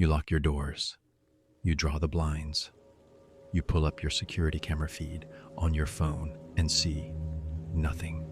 You lock your doors. You draw the blinds. You pull up your security camera feed on your phone and see nothing.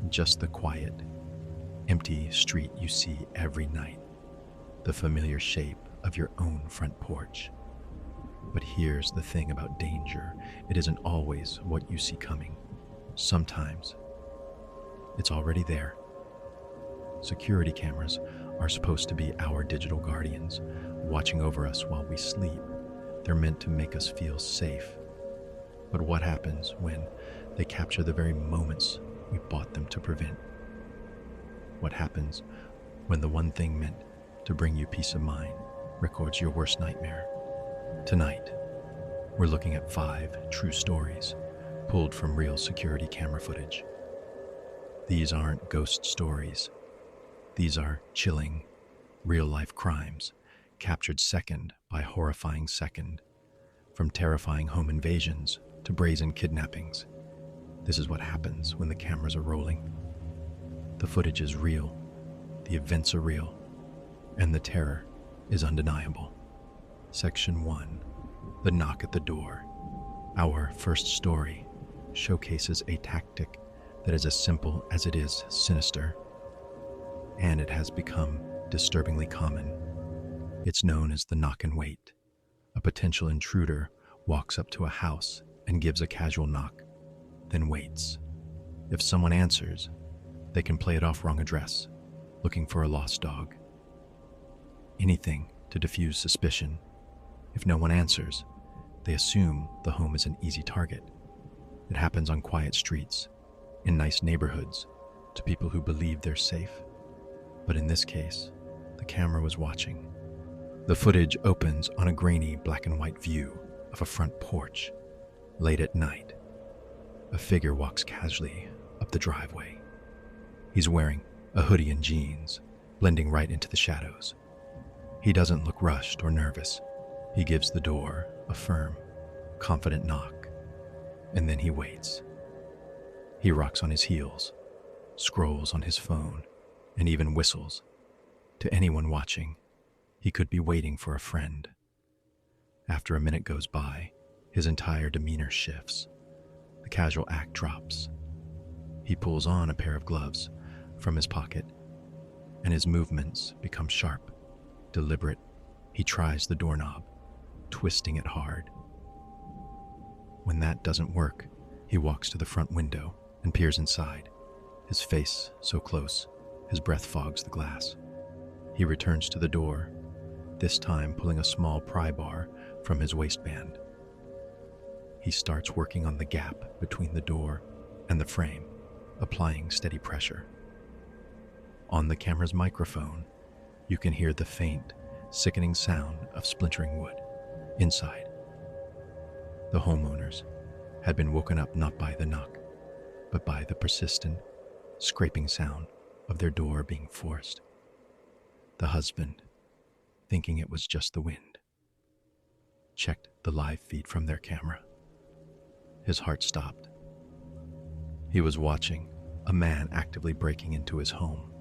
Just the quiet, empty street you see every night. The familiar shape of your own front porch. But here's the thing about danger. It isn't always what you see coming. Sometimes it's already there. Security cameras are supposed to be our digital guardians, watching over us while we sleep. They're meant to make us feel safe. But what happens when they capture the very moments we bought them to prevent? What happens when the one thing meant to bring you peace of mind records your worst nightmare? Tonight, we're looking at 5 true stories pulled from real security camera footage. These aren't ghost stories. These are chilling, real-life crimes captured second by horrifying second, from terrifying home invasions to brazen kidnappings. This is what happens when the cameras are rolling. The footage is real, the events are real, and the terror is undeniable. Section 1. The knock at the door. Our first story showcases a tactic that is as simple as it is sinister, and it has become disturbingly common. It's known as the knock and wait. A potential intruder walks up to a house and gives a casual knock, then waits. If someone answers, they can play it off wrong address, looking for a lost dog. Anything to diffuse suspicion. If no one answers, they assume the home is an easy target. It happens on quiet streets, in nice neighborhoods, to people who believe they're safe. But in this case, the camera was watching. The footage opens on a grainy black and white view of a front porch. Late at night, a figure walks casually up the driveway. He's wearing a hoodie and jeans, blending right into the shadows. He doesn't look rushed or nervous. He gives the door a firm, confident knock, and then he waits. He rocks on his heels, scrolls on his phone, and even whistles. To anyone watching, he could be waiting for a friend. After a minute goes by, his entire demeanor shifts. The casual act drops. He pulls on a pair of gloves from his pocket, and his movements become sharp, deliberate. He tries the doorknob, twisting it hard. When that doesn't work, he walks to the front window and peers inside, his face so close, his breath fogs the glass. He returns to the door, this time pulling a small pry bar from his waistband. He starts working on the gap between the door and the frame, applying steady pressure. On the camera's microphone, you can hear the faint, sickening sound of splintering wood. Inside, the homeowners had been woken up not by the knock, but by the persistent, scraping sound of their door being forced. The husband, thinking it was just the wind, checked the live feed from their camera. His heart stopped. He was watching a man actively breaking into his home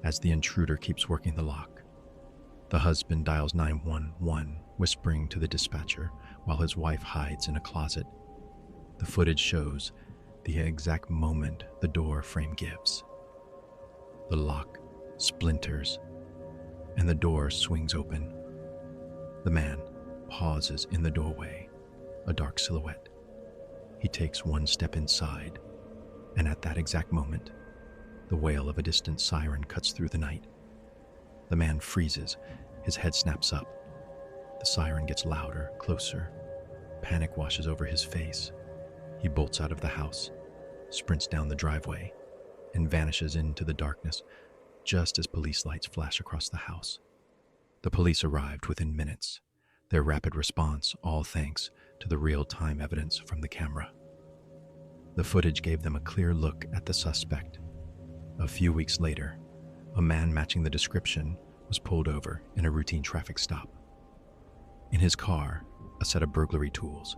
as the intruder keeps working the lock. The husband dials 911, whispering to the dispatcher while his wife hides in a closet. The footage shows the exact moment the door frame gives. The lock splinters and the door swings open. The man pauses in the doorway, a dark silhouette. He takes one step inside, and at that exact moment, the wail of a distant siren cuts through the night. The man freezes, his head snaps up. The siren gets louder, closer. Panic washes over his face. He bolts out of the house, sprints down the driveway, and vanishes into the darkness just as police lights flash across the house. The police arrived within minutes, their rapid response all thanks to the real-time evidence from the camera. The footage gave them a clear look at the suspect. A few weeks later, a man matching the description was pulled over in a routine traffic stop. In his car, a set of burglary tools,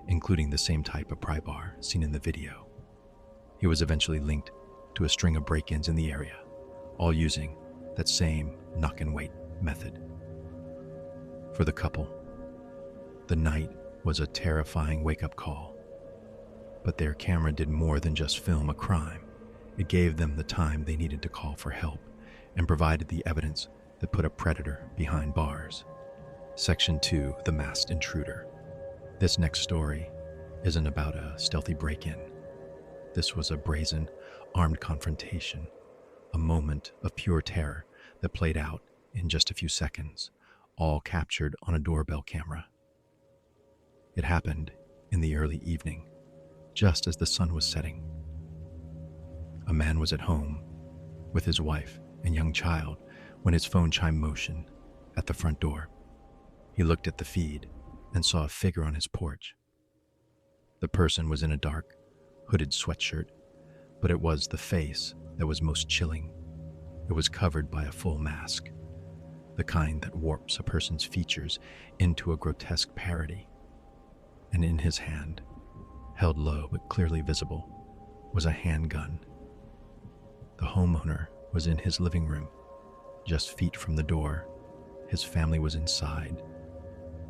including the same type of pry bar seen in the video. He was eventually linked to a string of break-ins in the area, all using that same knock and wait method. For the couple, the night was a terrifying wake-up call. But their camera did more than just film a crime. It gave them the time they needed to call for help and provided the evidence that put a predator behind bars. Section 2, The Masked Intruder. This next story isn't about a stealthy break-in. This was a brazen, armed confrontation, a moment of pure terror that played out in just a few seconds, all captured on a doorbell camera. It happened in the early evening, just as the sun was setting. A man was at home with his wife and young child when his phone chimed motion at the front door. He looked at the feed and saw a figure on his porch. The person was in a dark, hooded sweatshirt, but it was the face that was most chilling. It was covered by a full mask, the kind that warps a person's features into a grotesque parody. And in his hand, held low but clearly visible, was a handgun. The homeowner was in his living room, just feet from the door. His family was inside.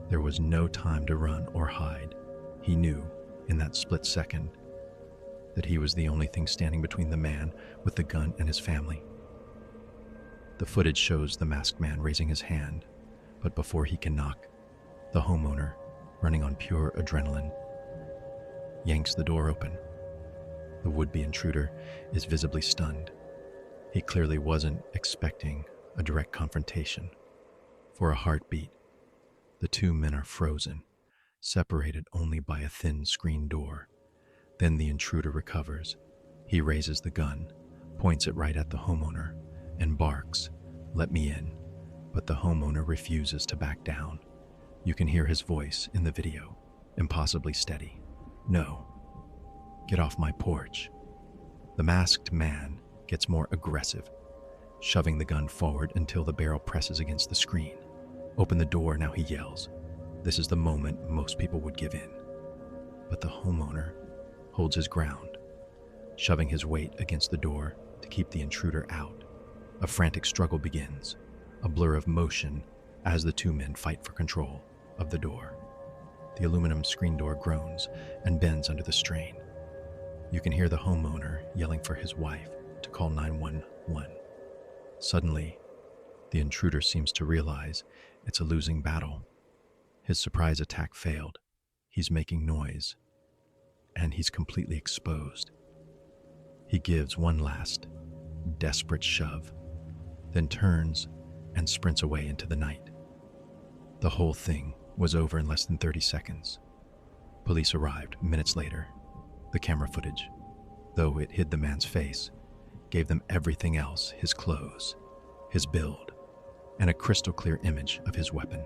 There was no time to run or hide. He knew, in that split second, that he was the only thing standing between the man with the gun and his family. The footage shows the masked man raising his hand, but before he can knock, the homeowner, running on pure adrenaline, yanks the door open. The would-be intruder is visibly stunned. He clearly wasn't expecting a direct confrontation. For a heartbeat, the two men are frozen, separated only by a thin screen door. Then the intruder recovers. He raises the gun, points it right at the homeowner, and barks, "Let me in." But the homeowner refuses to back down. You can hear his voice in the video, impossibly steady. "No. Get off my porch." The masked man gets more aggressive, shoving the gun forward until the barrel presses against the screen. "Open the door," now he yells. This is the moment most people would give in. But the homeowner holds his ground, shoving his weight against the door to keep the intruder out. A frantic struggle begins, a blur of motion as the two men fight for control of the door. The aluminum screen door groans and bends under the strain. You can hear the homeowner yelling for his wife to call 911. Suddenly, the intruder seems to realize it's a losing battle. His surprise attack failed. He's making noise, and he's completely exposed. He gives one last, desperate shove, then turns and sprints away into the night. The whole thing was over in less than 30 seconds. Police arrived minutes later. The camera footage, though it hid the man's face, gave them everything else: his clothes, his build, and a crystal clear image of his weapon.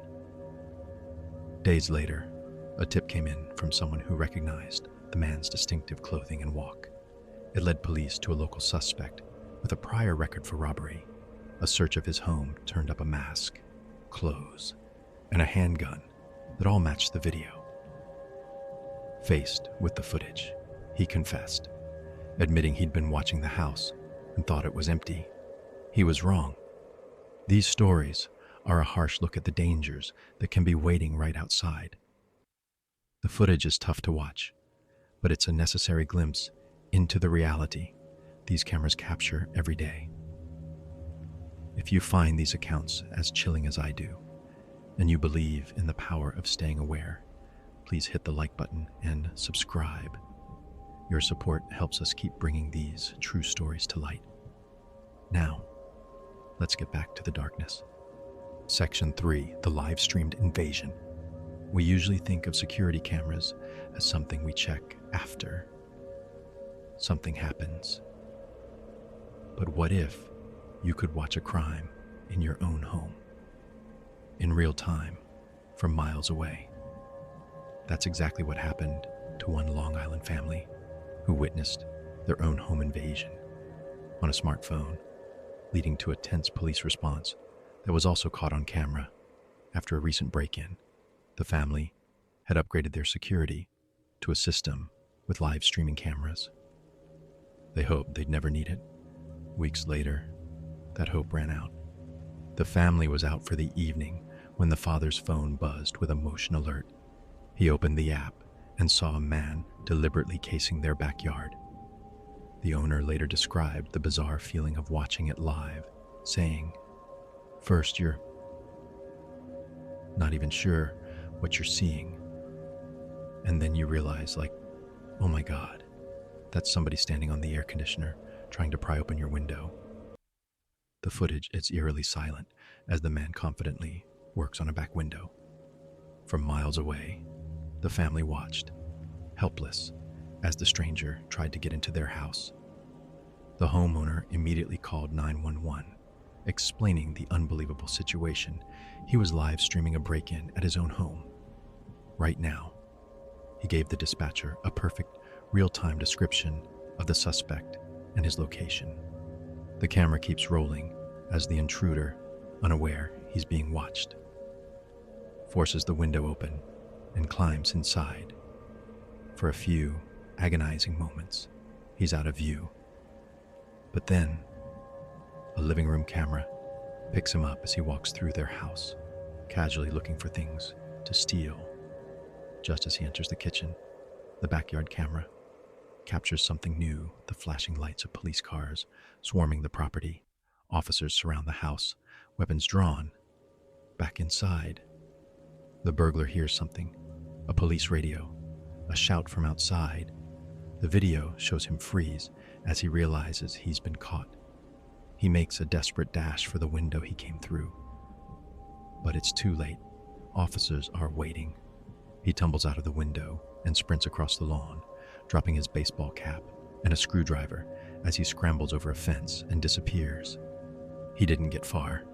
Days later, a tip came in from someone who recognized the man's distinctive clothing and walk. It led police to a local suspect with a prior record for robbery. A search of his home turned up a mask, clothes, and a handgun that all matched the video. Faced with the footage, he confessed, admitting he'd been watching the house and thought it was empty. He was wrong. These stories are a harsh look at the dangers that can be waiting right outside. The footage is tough to watch, but it's a necessary glimpse into the reality these cameras capture every day. If you find these accounts as chilling as I do, and you believe in the power of staying aware, please hit the like button and subscribe. Your support helps us keep bringing these true stories to light. Now, let's get back to the darkness. Section 3, the live-streamed invasion. We usually think of security cameras as something we check after something happens. But what if you could watch a crime in your own home, in real time, from miles away? That's exactly what happened to one Long Island family who witnessed their own home invasion on a smartphone, leading to a tense police response that was also caught on camera. After a recent break-in, the family had upgraded their security to a system with live streaming cameras. They hoped they'd never need it. Weeks later, that hope ran out. The family was out for the evening when the father's phone buzzed with a motion alert. He opened the app and saw a man deliberately casing their backyard. The owner later described the bizarre feeling of watching it live, saying, "First, you're not even sure what you're seeing. And then you realize, like, oh my God, that's somebody standing on the air conditioner trying to pry open your window." The footage is eerily silent as the man confidently works on a back window. From miles away, the family watched, helpless, as the stranger tried to get into their house. The homeowner immediately called 911, explaining the unbelievable situation. He was live streaming a break-in at his own home. Right now, he gave the dispatcher a perfect, real-time description of the suspect and his location. The camera keeps rolling as the intruder, unaware he's being watched, forces the window open and climbs inside. For a few agonizing moments, he's out of view. But then, a living room camera picks him up as he walks through their house, casually looking for things to steal. Just as he enters the kitchen, the backyard camera captures something new: the flashing lights of police cars swarming the property. Officers surround the house, weapons drawn. Back inside, the burglar hears something: a police radio, a shout from outside. The video shows him freeze as he realizes he's been caught. He makes a desperate dash for the window he came through. But it's too late. Officers are waiting. He tumbles out of the window and sprints across the lawn, dropping his baseball cap and a screwdriver as he scrambles over a fence and disappears. He didn't get far.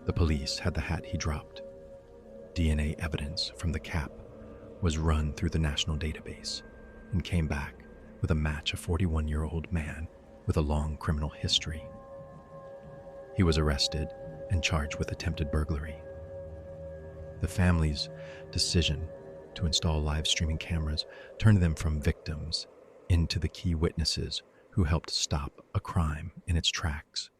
The police had the hat he dropped. DNA evidence from the cap was run through the national database and came back with a match: a 41-year-old man with a long criminal history. He was arrested and charged with attempted burglary. The family's decision to install live streaming cameras turned them from victims into the key witnesses who helped stop a crime in its tracks,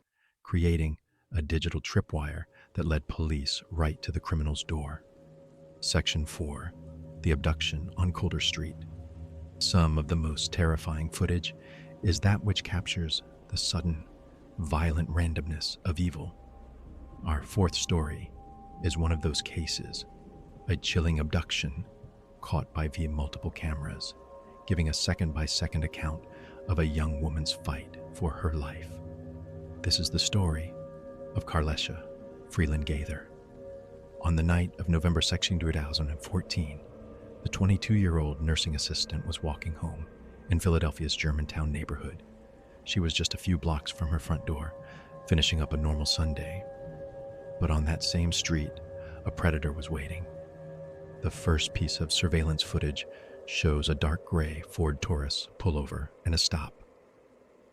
creating a digital tripwire that led police right to the criminal's door. Section 4. The abduction on Coulter Street. Some of the most terrifying footage is that which captures the sudden, violent randomness of evil. Our fourth story is one of those cases, a chilling abduction caught by via multiple cameras, giving a second-by-second account of a young woman's fight for her life. This is the story of Karlesha Freeland Gaither. On the night of November 2, 2014, the 22-year-old nursing assistant was walking home in Philadelphia's Germantown neighborhood. She was just a few blocks from her front door, finishing up a normal Sunday. But on that same street, a predator was waiting. The first piece of surveillance footage shows a dark gray Ford Taurus pull over and a stop.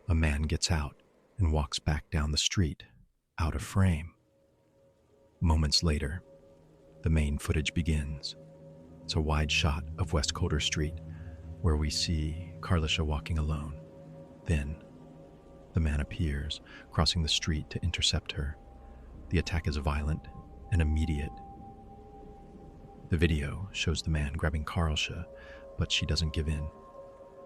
A man gets out and walks back down the street, out of frame. Moments later, the main footage begins. It's a wide shot of West Coulter Street, where we see Karlesha walking alone. Then, the man appears, crossing the street to intercept her. The attack is violent and immediate. The video shows the man grabbing Karlesha, but she doesn't give in.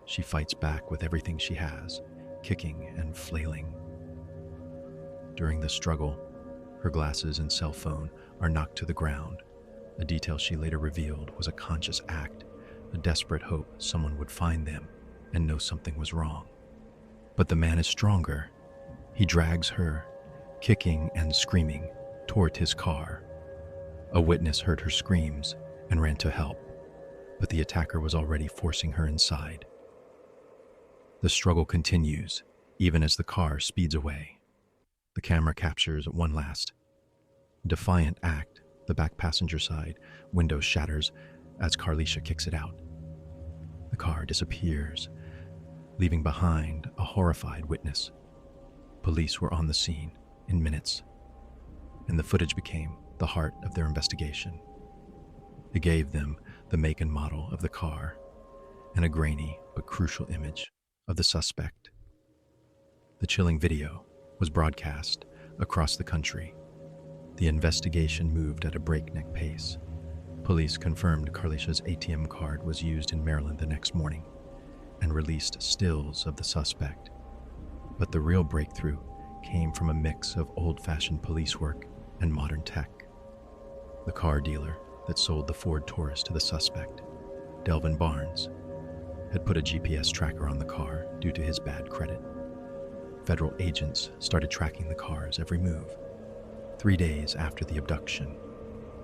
She fights back with everything she has, kicking and flailing. During the struggle, her glasses and cell phone are knocked to the ground. A detail she later revealed was a conscious act, a desperate hope someone would find them and know something was wrong. But the man is stronger. He drags her, kicking and screaming, toward his car. A witness heard her screams and ran to help, but the attacker was already forcing her inside. The struggle continues, even as the car speeds away. The camera captures one last defiant act. The back passenger side window shatters as Karlesha kicks it out. The car disappears, leaving behind a horrified witness. Police were on the scene in minutes, and the footage became the heart of their investigation. It gave them the make and model of the car and a grainy but crucial image of the suspect. The chilling video was broadcast across the country, The investigation moved at a breakneck pace. Police confirmed Carlicia's ATM card was used in Maryland the next morning and released stills of the suspect. But the real breakthrough came from a mix of old-fashioned police work and modern tech. The car dealer that sold the Ford Taurus to the suspect, Delvin Barnes, had put a GPS tracker on the car due to his bad credit. Federal agents started tracking the car's every move. 3 days after the abduction,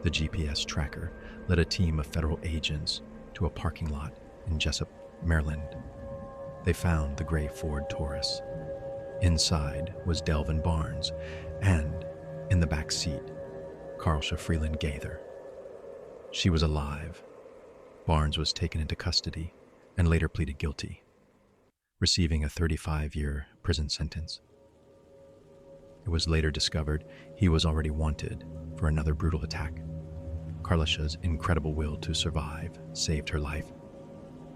the GPS tracker led a team of federal agents to a parking lot in Jessup, Maryland. They found the gray Ford Taurus. Inside was Delvin Barnes, and in the back seat, Carlcia Freeland Gaither. She was alive. Barnes was taken into custody and later pleaded guilty, receiving a 35-year prison sentence. It was later discovered he was already wanted for another brutal attack. Carlicia's incredible will to survive saved her life,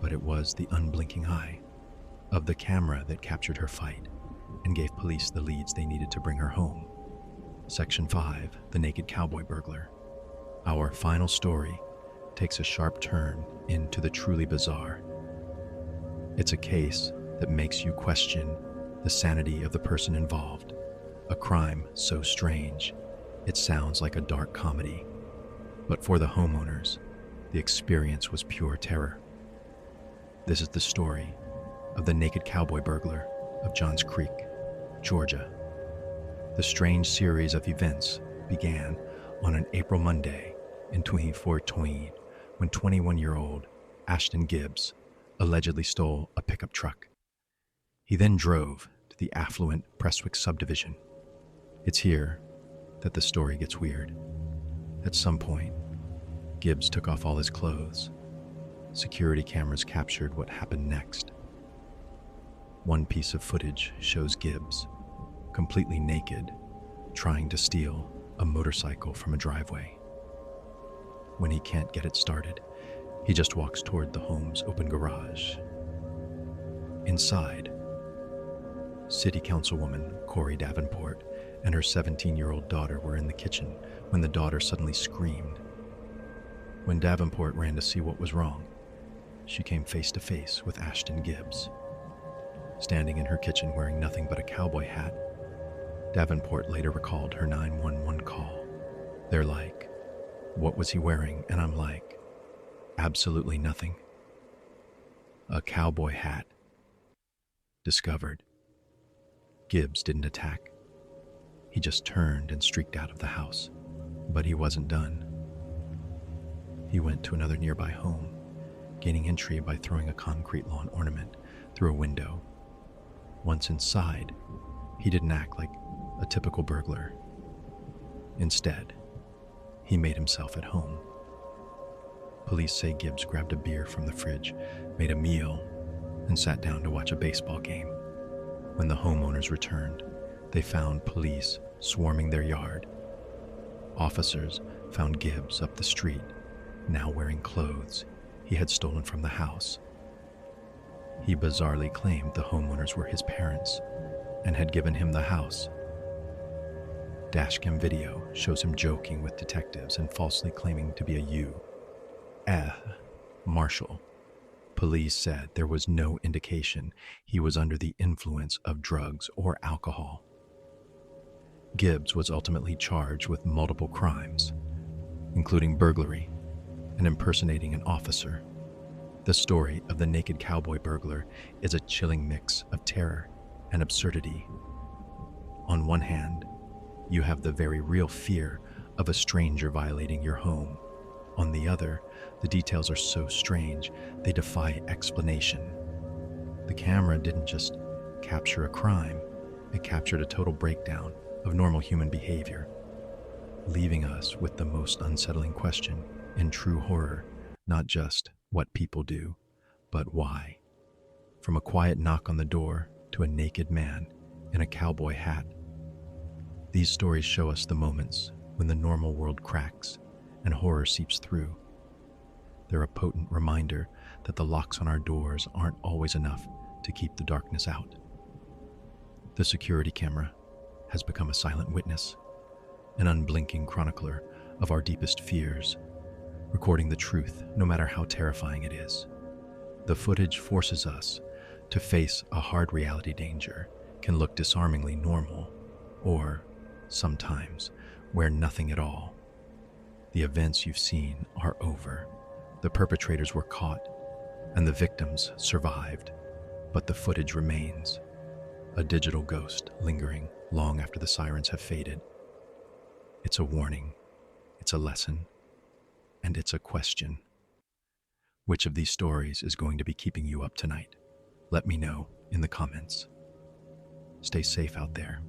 but it was the unblinking eye of the camera that captured her fight and gave police the leads they needed to bring her home. Section 5, The Naked Cowboy Burglar. Our final story takes a sharp turn into the truly bizarre. It's a case that makes you question the sanity of the person involved, a crime so strange it sounds like a dark comedy. But for the homeowners, the experience was pure terror. This is the story of the Naked Cowboy Burglar of Johns Creek, Georgia. The strange series of events began on an April Monday in 2014 when 21-year-old Ashton Gibbs allegedly stole a pickup truck. He then drove to the affluent Prestwick subdivision. It's here that the story gets weird. At some point, Gibbs took off all his clothes. Security cameras captured what happened next. One piece of footage shows Gibbs, completely naked, trying to steal a motorcycle from a driveway. When he can't get it started, he just walks toward the home's open garage. Inside, City Councilwoman Corey Davenport and her 17-year-old daughter were in the kitchen when the daughter suddenly screamed. When Davenport ran to see what was wrong, she came face to face with Ashton Gibbs. Standing in her kitchen wearing nothing but a cowboy hat, Davenport later recalled her 911 call. They're like, "What was he wearing?" And I'm like, "Absolutely nothing." A cowboy hat. Discovered. Gibbs didn't attack. He just turned and streaked out of the house. But he wasn't done. He went to another nearby home, gaining entry by throwing a concrete lawn ornament through a window. Once inside, he didn't act like a typical burglar. Instead, he made himself at home. Police say Gibbs grabbed a beer from the fridge, made a meal, and sat down to watch a baseball game. When the homeowners returned, they found police swarming their yard. Officers found Gibbs up the street, now wearing clothes he had stolen from the house. He bizarrely claimed the homeowners were his parents and had given him the house. Dashcam video shows him joking with detectives and falsely claiming to be a Marshal. Police said there was no indication he was under the influence of drugs or alcohol. Gibbs was ultimately charged with multiple crimes, including burglary and impersonating an officer. The story of the Naked Cowboy Burglar is a chilling mix of terror and absurdity. On one hand, you have the very real fear of a stranger violating your home. On the other, the details are so strange, they defy explanation. The camera didn't just capture a crime, it captured a total breakdown of normal human behavior, leaving us with the most unsettling question in true horror, not just what people do, but why. From a quiet knock on the door to a naked man in a cowboy hat. These stories show us the moments when the normal world cracks and horror seeps through. They're a potent reminder that the locks on our doors aren't always enough to keep the darkness out. The security camera has become a silent witness, an unblinking chronicler of our deepest fears, recording the truth no matter how terrifying it is. The footage forces us to face a hard reality. Danger can look disarmingly normal, or sometimes where nothing at all. The events you've seen are over. The perpetrators were caught, and the victims survived, but the footage remains, a digital ghost lingering long after the sirens have faded. It's a warning, it's a lesson, and it's a question. Which of these stories is going to be keeping you up tonight? Let me know in the comments. Stay safe out there.